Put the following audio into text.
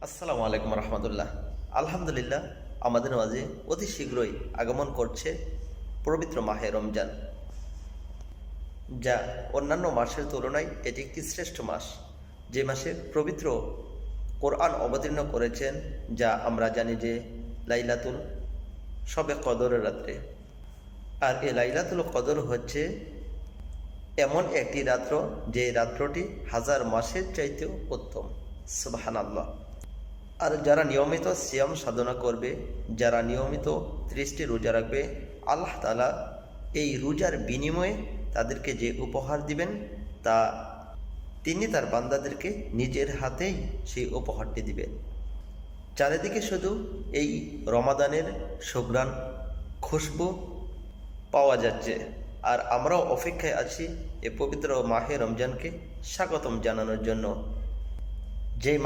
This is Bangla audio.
আসসালামু আলাইকুম রহমতুল্লাহ। আলহামদুলিল্লাহ, আমাদের মাঝে অতি শীঘ্রই আগমন করছে পবিত্র মাহে রমজান, যা অন্যান্য মাসের তুলনায় এটি একটি শ্রেষ্ঠ মাস, যে মাসে পবিত্র কোরআন অবতীর্ণ করেছেন, যা আমরা জানি যে লাইলাতুল শবে কদরের রাত্রে। আর এই লাইলাতুল কদর হচ্ছে এমন একটি রাত্র, যে রাত্রটি হাজার মাসের চাইতেও উত্তম। সুবহানাল্লাহ। আর যারা নিয়মিত সিয়াম সাধনা করবে, যারা নিয়মিত 30টি রোজা রাখবে, আল্লাহ তাআলা এই রোজার বিনিময়ে তাদেরকে যে উপহার দিবেন, তা তিনি তার বান্দাদেরকে নিজের হাতেই সেই উপহারটি দিবেন। চারিদিকে শুধু এই রমাদানের সুঘ্রাণ, খুশবু পাওয়া যাচ্ছে, আর আমরাও অপেক্ষায় আছি এই পবিত্র মাহে রমজানকে স্বাগতম জানানোর জন্য, যেই